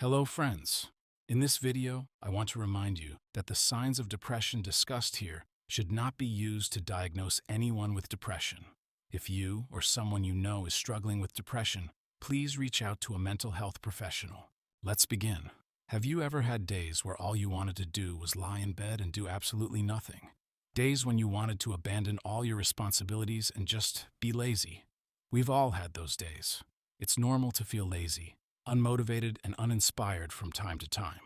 Hello friends! In this video, I want to remind you that the signs of depression discussed here should not be used to diagnose anyone with depression. If you or someone you know is struggling with depression, please reach out to a mental health professional. Let's begin. Have you ever had days where all you wanted to do was lie in bed and do absolutely nothing? Days when you wanted to abandon all your responsibilities and just be lazy? We've all had those days. It's normal to feel lazy, unmotivated, and uninspired from time to time.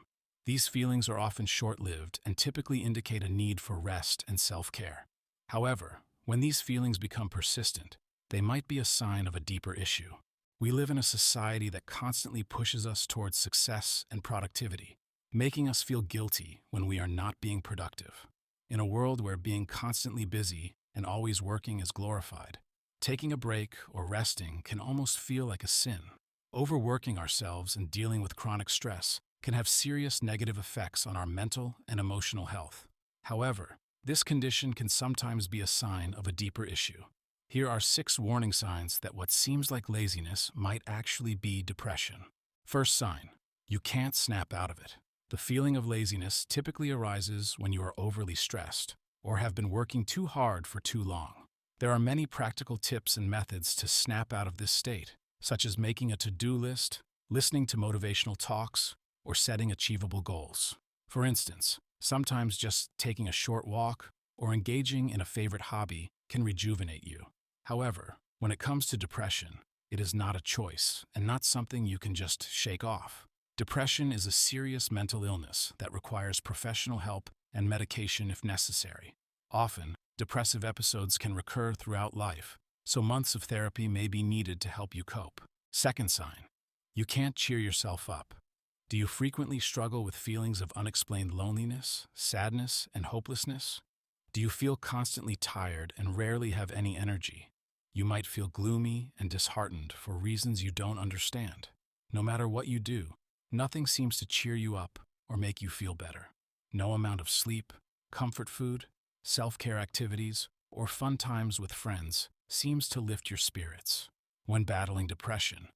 These feelings are often short-lived and typically indicate a need for rest and self-care. However, when these feelings become persistent, they might be a sign of a deeper issue. We live in a society that constantly pushes us towards success and productivity, making us feel guilty when we are not being productive. In a world where being constantly busy and always working is glorified, taking a break or resting can almost feel like a sin. Overworking ourselves and dealing with chronic stress can have serious negative effects on our mental and emotional health. However, this condition can sometimes be a sign of a deeper issue. Here are 6 warning signs that what seems like laziness might actually be depression. First sign: you can't snap out of it. The feeling of laziness typically arises when you are overly stressed or have been working too hard for too long. There are many practical tips and methods to snap out of this state, such as making a to-do list, listening to motivational talks, or setting achievable goals. For instance, sometimes just taking a short walk or engaging in a favorite hobby can rejuvenate you. However, when it comes to depression, it is not a choice and not something you can just shake off. Depression is a serious mental illness that requires professional help and medication if necessary. Often, depressive episodes can recur throughout life, so months of therapy may be needed to help you cope. Second sign: you can't cheer yourself up. Do you frequently struggle with feelings of unexplained loneliness, sadness, and hopelessness? Do you feel constantly tired and rarely have any energy? You might feel gloomy and disheartened for reasons you don't understand. No matter what you do, nothing seems to cheer you up or make you feel better. No amount of sleep, comfort food, self-care activities, or fun times with friends seems to lift your spirits. When battling depression,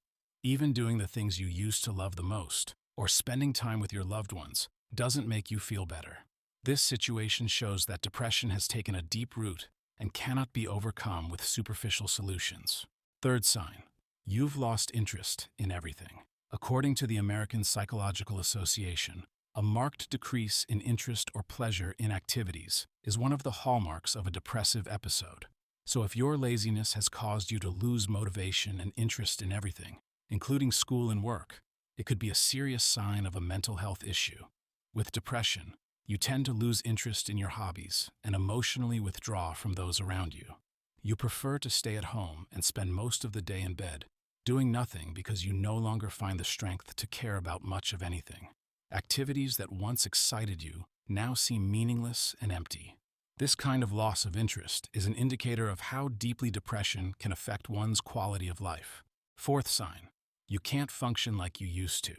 even doing the things you used to love the most, or spending time with your loved ones, doesn't make you feel better. This situation shows that depression has taken a deep root and cannot be overcome with superficial solutions. Third sign: you've lost interest in everything. According to the American Psychological Association, a marked decrease in interest or pleasure in activities is one of the hallmarks of a depressive episode. So if your laziness has caused you to lose motivation and interest in everything, including school and work, it could be a serious sign of a mental health issue. With depression, you tend to lose interest in your hobbies and emotionally withdraw from those around you. You prefer to stay at home and spend most of the day in bed, doing nothing because you no longer find the strength to care about much of anything. Activities that once excited you now seem meaningless and empty. This kind of loss of interest is an indicator of how deeply depression can affect one's quality of life. Fourth sign: you can't function like you used to.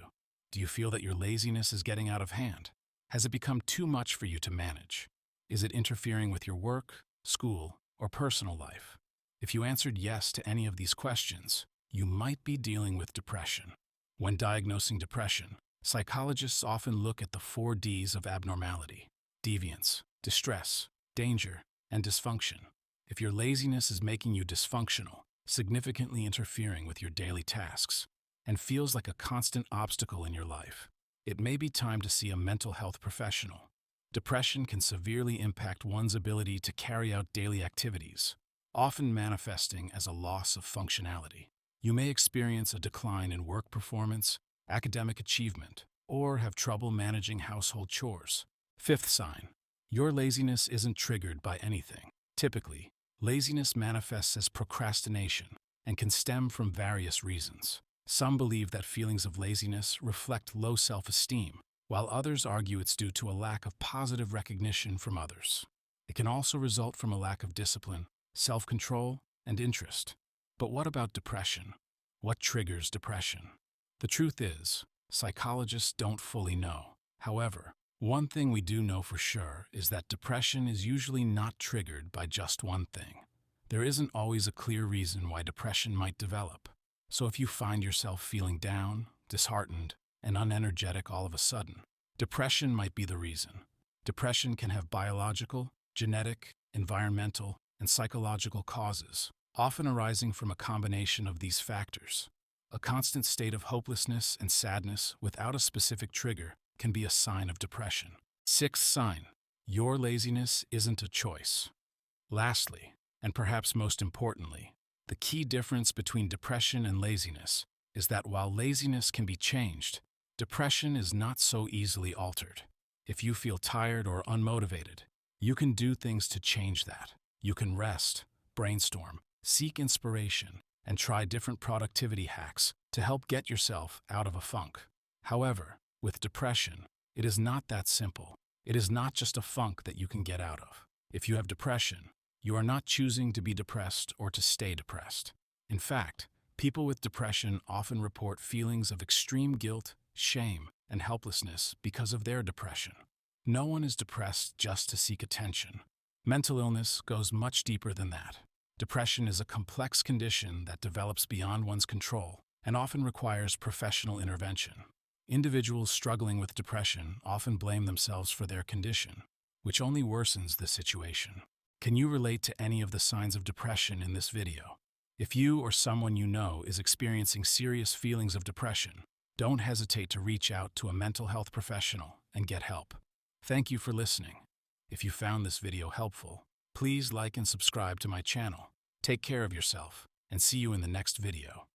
Do you feel that your laziness is getting out of hand? Has it become too much for you to manage? Is it interfering with your work, school, or personal life? If you answered yes to any of these questions, you might be dealing with depression. When diagnosing depression, psychologists often look at the 4 Ds of abnormality: deviance, distress, danger, and dysfunction. If your laziness is making you dysfunctional, significantly interfering with your daily tasks, and feels like a constant obstacle in your life, it may be time to see a mental health professional. Depression can severely impact one's ability to carry out daily activities, often manifesting as a loss of functionality. You may experience a decline in work performance, academic achievement, or have trouble managing household chores. Fifth sign: your laziness isn't triggered by anything. Typically, laziness manifests as procrastination and can stem from various reasons. Some believe that feelings of laziness reflect low self-esteem, while others argue it's due to a lack of positive recognition from others. It can also result from a lack of discipline, self-control, and interest. But what about depression? What triggers depression? The truth is, psychologists don't fully know. However, one thing we do know for sure is that depression is usually not triggered by just one thing. There isn't always a clear reason why depression might develop. So if you find yourself feeling down, disheartened, and unenergetic all of a sudden. Depression might be the reason. Depression can have biological, genetic, environmental, and psychological causes, often arising from a combination of these factors. A constant state of hopelessness and sadness without a specific trigger can be a sign of depression. Sixth sign: your laziness isn't a choice. Lastly, and perhaps most importantly, the key difference between depression and laziness is that while laziness can be changed, depression is not so easily altered. If you feel tired or unmotivated, you can do things to change that. You can rest, brainstorm, seek inspiration, and try different productivity hacks to help get yourself out of a funk. However, with depression, it is not that simple. It is not just a funk that you can get out of. If you have depression, you are not choosing to be depressed or to stay depressed. In fact, people with depression often report feelings of extreme guilt, shame, and helplessness because of their depression. No one is depressed just to seek attention. Mental illness goes much deeper than that. Depression is a complex condition that develops beyond one's control and often requires professional intervention. Individuals struggling with depression often blame themselves for their condition, which only worsens the situation. Can you relate to any of the signs of depression in this video? If you or someone you know is experiencing serious feelings of depression, don't hesitate to reach out to a mental health professional and get help. Thank you for listening. If you found this video helpful, please like and subscribe to my channel. Take care of yourself, and see you in the next video.